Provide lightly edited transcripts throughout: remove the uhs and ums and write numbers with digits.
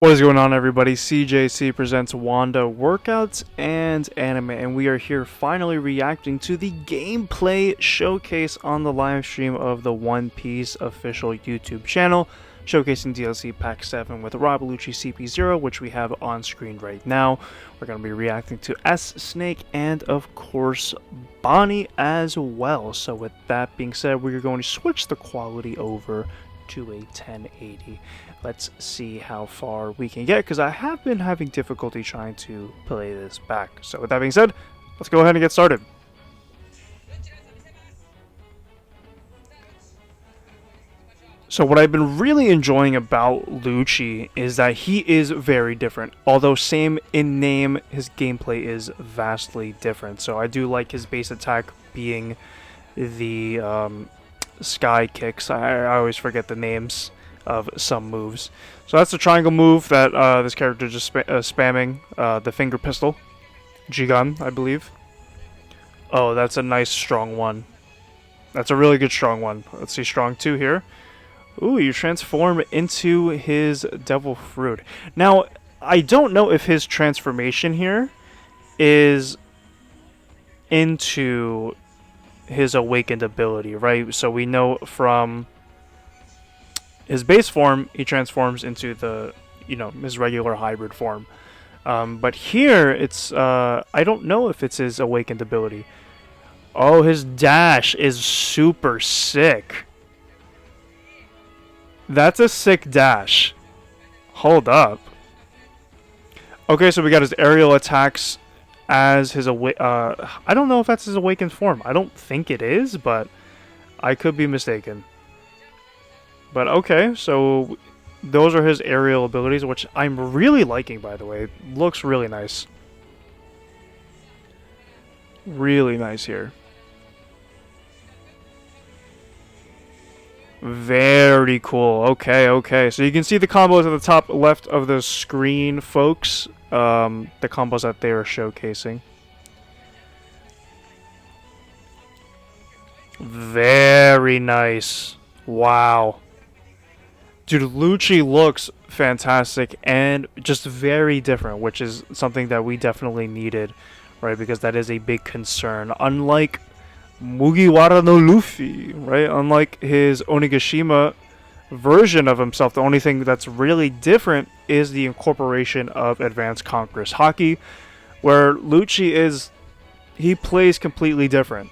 What is going on, everybody? CJC presents WandA workouts and anime, and we are here finally reacting to the gameplay showcase on the live stream of the One Piece official YouTube channel, showcasing DLC Pack 7 with Rob Lucci CP0, which we have on screen right now. We're going to be reacting to S Snake and, of course, Bonney as well. So with that being said, we're going to switch the quality over to a 1080. Let's see how far we can get, because I have been having difficulty trying to play this back. So with that being said, let's go ahead and get started. So what I've been really enjoying about Lucci is that he is very different. Although same in name, his gameplay is vastly different. So I do like his base attack being the sky kicks. I always forget the names of some moves. So that's the triangle move that this character just spamming. The finger pistol. G-gun, I believe. Oh, that's a nice strong one. That's a really good strong one. Let's see strong 2 here. Ooh, you transform into his devil fruit. Now, I don't know if his transformation here is into his awakened ability, right? So we know from his base form, he transforms into the, his regular hybrid form. But here, it's, I don't know if it's his awakened ability. Oh, his dash is super sick. That's a sick dash. Hold up. Okay, so we got his aerial attacks as his I don't know if that's his awakened form. I don't think it is, but I could be mistaken. But okay, so those are his aerial abilities, which I'm really liking, by the way. It looks really nice. Really nice here. Very cool. Okay. So you can see the combos at the top left of the screen, folks. The combos that they are showcasing. Very nice. Wow. Dude, Lucci looks fantastic and just very different, which is something that we definitely needed, right? Because that is a big concern. Unlike Mugiwara no Luffy, right? Unlike his Onigashima version of himself, the only thing that's really different is the incorporation of Advanced Conqueror's Haki, where Lucci he plays completely different.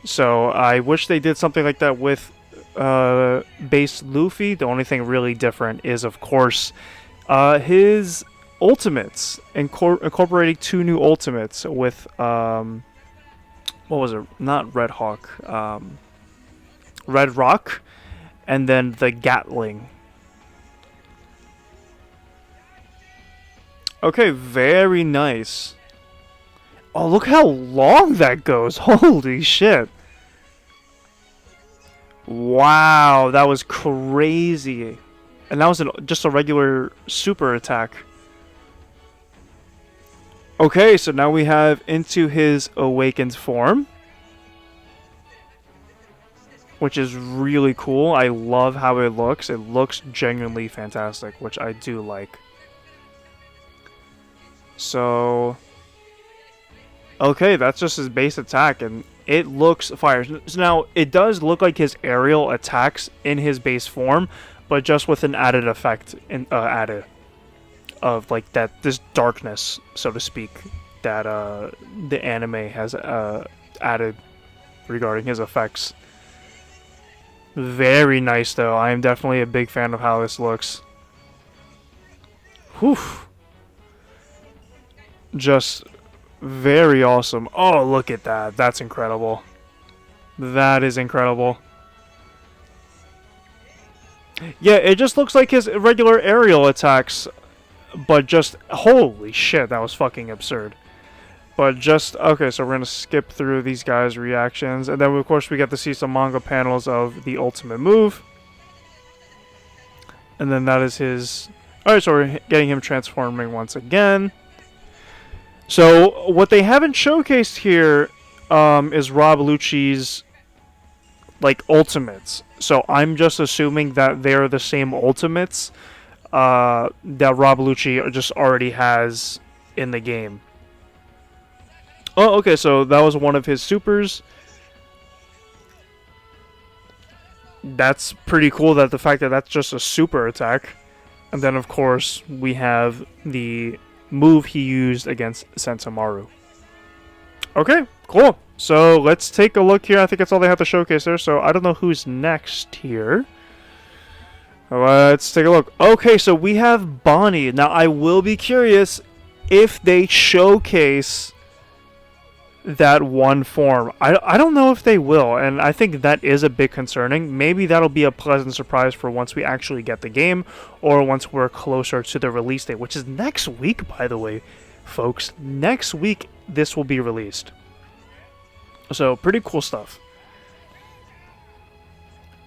So I wish they did something like that with base Luffy. The only thing really different is, of course, his ultimates, incorporating 2 new ultimates with what was it? Not Red Hawk, Red Rock, and then the Gatling. Okay, very nice. Oh, look how long that goes. Holy shit. Wow, that was crazy. And that was just a regular super attack. Okay, so now we have into his awakened form, which is really cool. I love how it looks. It looks genuinely fantastic, which I do like. So, okay, that's just his base attack, and it looks fire. So now, it does look like his aerial attacks in his base form, but just with an added effect added of like this darkness, so to speak, that the anime has added regarding his effects. Very nice, though. I am definitely a big fan of how this looks. Whew. Just very awesome. Oh, look at that. That's incredible. That is incredible. Yeah, it just looks like his regular aerial attacks, but just, holy shit, that was fucking absurd. But just, okay, so we're going to skip through these guys' reactions. And then, of course, we get to see some manga panels of the ultimate move. And then that is his... Alright, so we're getting him transforming once again. So, what they haven't showcased here is Rob Lucci's, like, ultimates. So, I'm just assuming that they're the same ultimates that Rob Lucci just already has in the game. Oh, okay, so that was one of his supers. That's pretty cool, that the fact that that's just a super attack. And then, of course, we have the move he used against Sentamaru. Okay, cool. So let's take a look here. I think that's all they have to showcase there. So I don't know who's next here. Let's take a look. Okay, so we have Bonney. Now, I will be curious if they showcase that one form. I don't know if they will, and I think that is a bit concerning. Maybe that'll be a pleasant surprise for once we actually get the game, or once we're closer to the release date, which is next week, by the way, folks. Next week, this will be released. So, pretty cool stuff.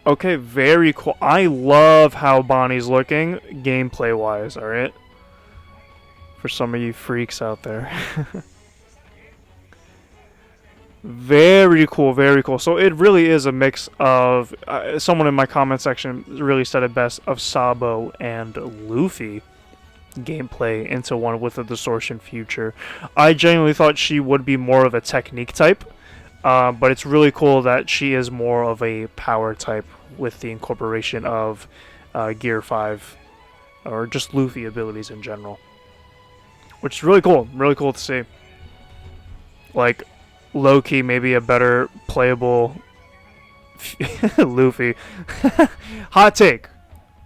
Okay, very cool. I love how Bonney's looking, gameplay-wise, alright? For some of you freaks out there. Very cool, very cool. So it really is a mix of, someone in my comment section really said it best, of Sabo and Luffy gameplay into one with a distortion future. I genuinely thought she would be more of a technique type, but it's really cool that she is more of a power type with the incorporation of Gear 5, or just Luffy abilities in general. Which is really cool to see. Like, low-key, maybe a better playable Luffy. Hot take.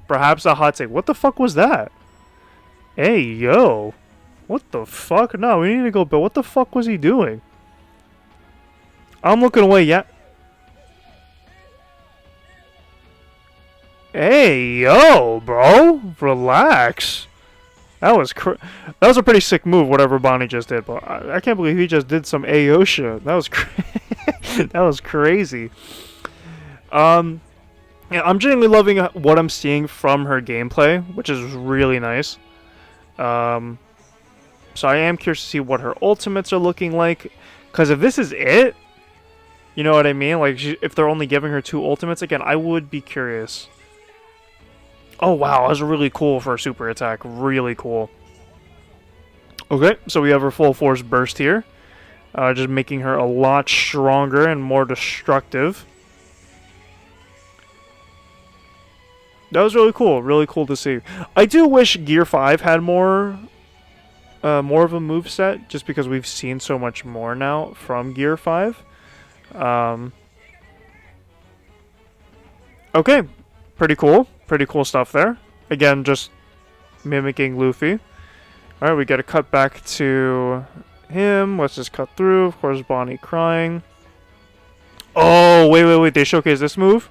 Perhaps a hot take. What the fuck was that? Hey, yo. What the fuck? No, we need to go, but what the fuck was he doing? I'm looking away, yeah. Hey, yo, bro. Relax. That was a pretty sick move, whatever Bonney just did. But I can't believe he just did some AO shit. That was that was crazy. Yeah, I'm genuinely loving what I'm seeing from her gameplay, which is really nice. So I am curious to see what her ultimates are looking like. Because if this is it, you know what I mean? Like, if they're only giving her 2 ultimates, again, I would be curious. Oh, wow, that was really cool for a super attack. Really cool. Okay, so we have her full force burst here. Just making her a lot stronger and more destructive. That was really cool to see. I do wish Gear 5 had more of a moveset, just because we've seen so much more now from Gear 5. Okay, pretty cool stuff there. Again, just mimicking Luffy. Alright, we gotta cut back to him. Let's just cut through. Of course, Bonney crying. Oh, wait. They showcase this move?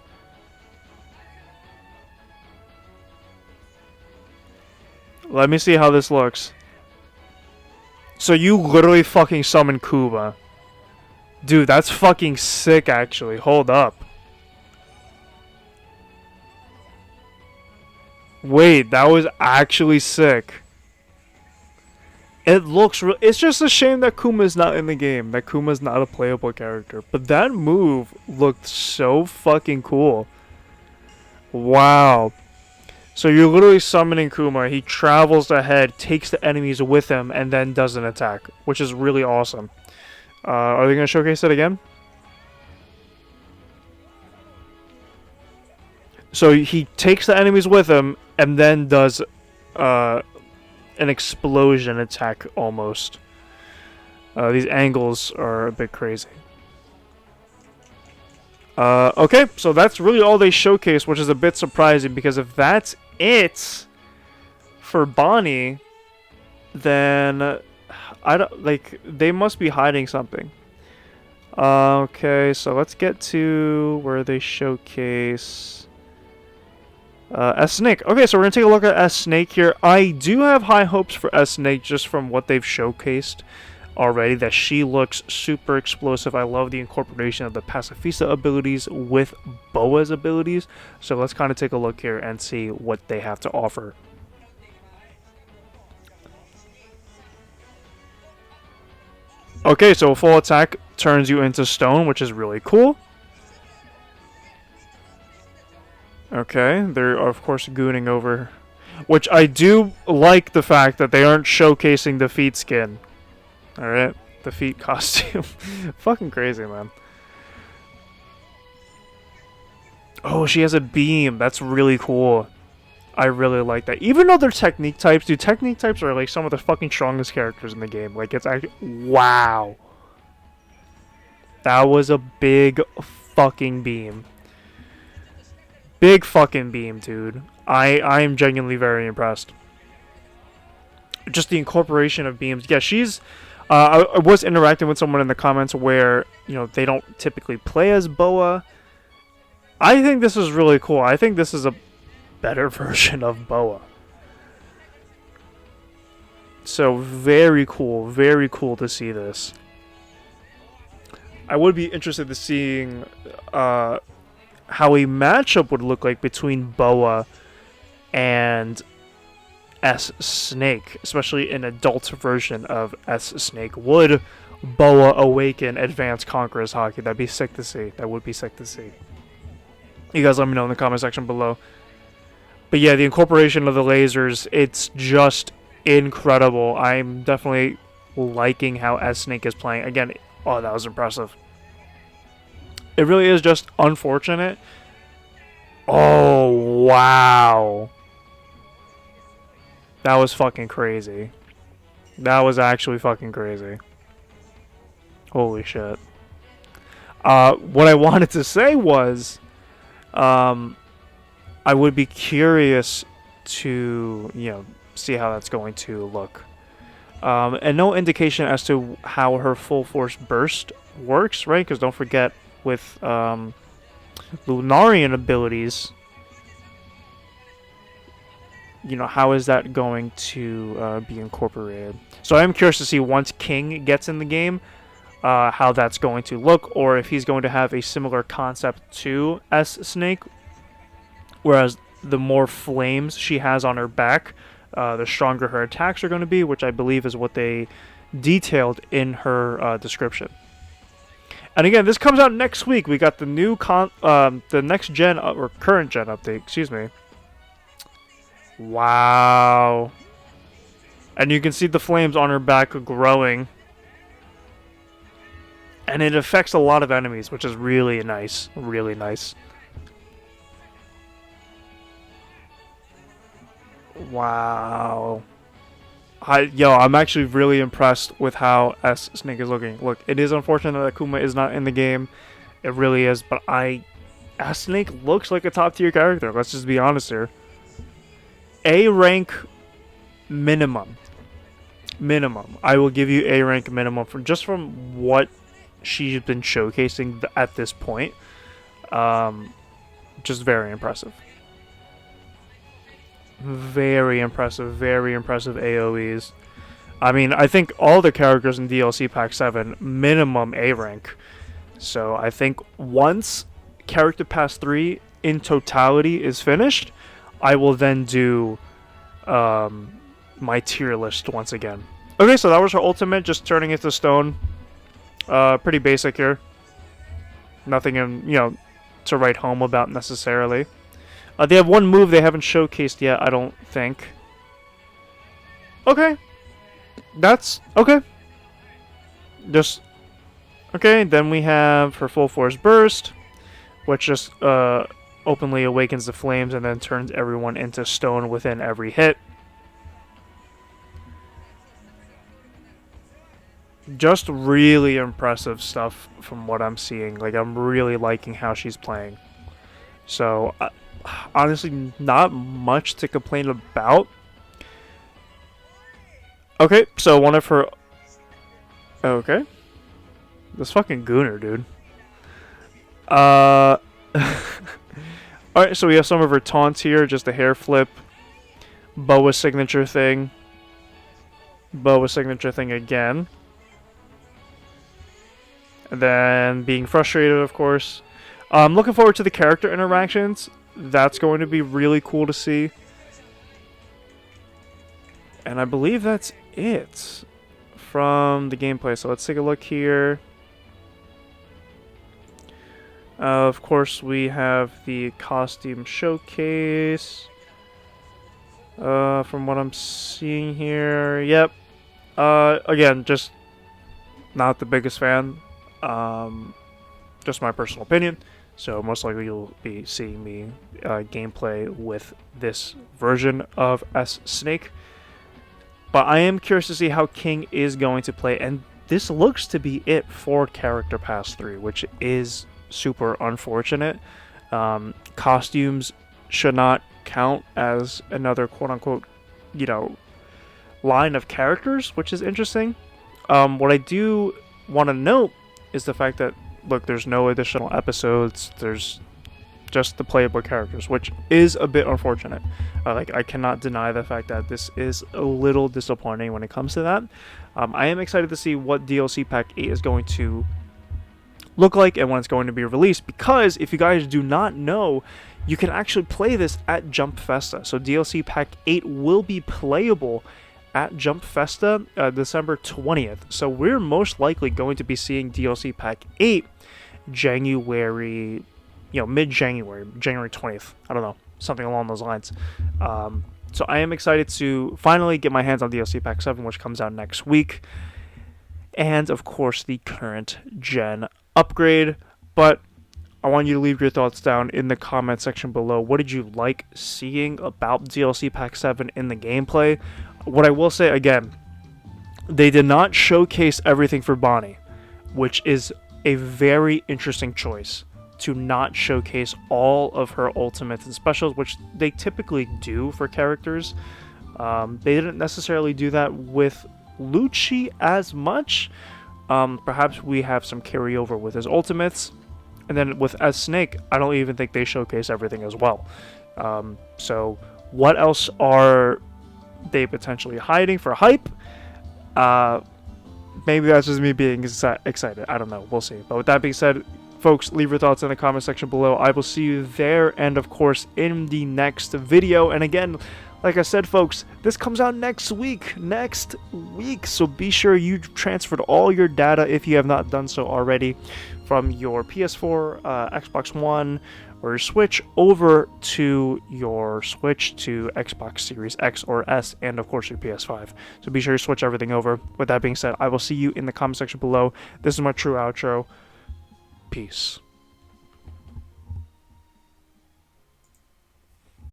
Let me see how this looks. So you literally fucking summon Kuba. Dude, that's fucking sick, actually. Hold up. Wait, that was actually sick. It looks it's just a shame that Kuma's not in the game. That Kuma's not a playable character. But that move looked so fucking cool. Wow. So you're literally summoning Kuma. He travels ahead, takes the enemies with him, and then does an attack. Which is really awesome. Are they going to showcase it again? So he takes the enemies with him, and then does an explosion attack, almost. These angles are a bit crazy. Okay, so that's really all they showcase, which is a bit surprising, because if that's it for Bonney, then I don't, like, they must be hiding something. Okay, so let's get to where they showcase S-Snake. Okay, so we're gonna take a look at S-Snake here. I do have high hopes for S-Snake just from what they've showcased already, that she looks super explosive. I love the incorporation of the Pacifista abilities with Boa's abilities. So let's kind of take a look here and see what they have to offer. Okay, so full attack turns you into stone, which is really cool. Okay, they're of course gooning over. Which I do like the fact that they aren't showcasing the feet skin. Alright? The feet costume. Fucking crazy, man. Oh, she has a beam. That's really cool. I really like that. Even though they're technique types, dude, technique types are like some of the fucking strongest characters in the game. Like, it's actually... Wow. That was a big fucking beam. Big fucking beam, dude. I am genuinely very impressed. Just the incorporation of beams. Yeah, she's... I was interacting with someone in the comments where, you know, they don't typically play as Boa. I think this is really cool. I think this is a better version of Boa. So, very cool to see this. I would be interested in seeing how a matchup would look like between Boa and S Snake, especially an adult version of S Snake. Would Boa awaken Advanced Conquerors Hockey? That'd be sick to see. That would be sick to see. You guys let me know in the comment section below. But yeah, the incorporation of the lasers, it's just incredible. I'm definitely liking how S Snake is playing. Again, oh, that was impressive. It really is just unfortunate. Oh, wow. That was fucking crazy. That was actually fucking crazy. Holy shit. What I wanted to say was, I would be curious to, you know, see how that's going to look. And no indication as to how her full force burst works, right? Because don't forget, with Lunarian abilities, you know, how is that going to be incorporated? So I'm curious to see once King gets in the game, how that's going to look, or if he's going to have a similar concept to S Snake, whereas the more flames she has on her back, the stronger her attacks are going to be, which I believe is what they detailed in her description. And again, this comes out next week. We got the new the next gen or current gen update. Excuse me. Wow. And you can see the flames on her back growing, and it affects a lot of enemies, which is really nice. Really nice. Wow. I'm actually really impressed with how S Snake is looking. Look, it is unfortunate that Kuma is not in the game. It really is, but S Snake looks like a top tier character. Let's just be honest here. A rank minimum. Minimum. I will give you A rank minimum from what she's been showcasing at this point. Just very impressive. Very impressive AoEs. I mean, I think all the characters in DLC Pack 7, minimum A rank. So I think once Character Pass 3 in totality is finished, I will then do my tier list once again. Okay, so that was her ultimate, just turning into stone. Pretty basic here. Nothing, to write home about necessarily. They have one move they haven't showcased yet, I don't think. Okay. That's okay. Okay, then we have her full force burst, which just openly awakens the flames and then turns everyone into stone within every hit. Just really impressive stuff from what I'm seeing. Like, I'm really liking how she's playing. So, honestly, not much to complain about. Okay, so one of her... Okay. This fucking Gooner, dude. Alright, so we have some of her taunts here. Just a hair flip. Boa signature thing. Boa signature thing again. And then being frustrated, of course. I'm looking forward to the character interactions. That's going to be really cool to see. And I believe that's it from the gameplay. So let's take a look here. Of course, we have the costume showcase. From what I'm seeing here, yep. Again, just not the biggest fan. Just my personal opinion. So most likely you'll be seeing me gameplay with this version of S Snake. But I am curious to see how King is going to play, and this looks to be it for Character Pass 3, which is super unfortunate. Costumes should not count as another quote-unquote, line of characters, which is interesting. What I do want to note is the fact that, look, there's no additional episodes, there's just the playable characters, which is a bit unfortunate. I cannot deny the fact that this is a little disappointing when it comes to that. I am excited to see what DLC Pack 8 is going to look like and when it's going to be released, because if you guys do not know, you can actually play this at Jump Festa. So DLC Pack 8 will be playable at Jump Festa December 20th. So we're most likely going to be seeing DLC Pack 8 January, mid-January, January 20th. I don't know, something along those lines. So I am excited to finally get my hands on DLC Pack 7, which comes out next week. And, of course, the current gen upgrade. But I want you to leave your thoughts down in the comment section below. What did you like seeing about DLC Pack 7 in the gameplay? What I will say, again, they did not showcase everything for Bonney, which is a very interesting choice, to not showcase all of her ultimates and specials, which they typically do for characters. They didn't necessarily do that with Lucci as much. Perhaps we have some carryover with his ultimates. And then with S Snake, I don't even think they showcase everything as well. So what else are they potentially hiding for hype? Maybe that's just me being excited. I don't know. We'll see. But with that being said, folks, leave your thoughts in the comment section below. I will see you there, and of course in the next video. And again, like I said, folks, this comes out next week. So be sure you transferred all your data, if you have not done so already, from your PS4, Xbox One, or your Switch over to your Switch, to Xbox Series X or S, and of course your PS5. So be sure you switch everything over. With that being said, I will see you in the comment section below. This is my true outro. Peace.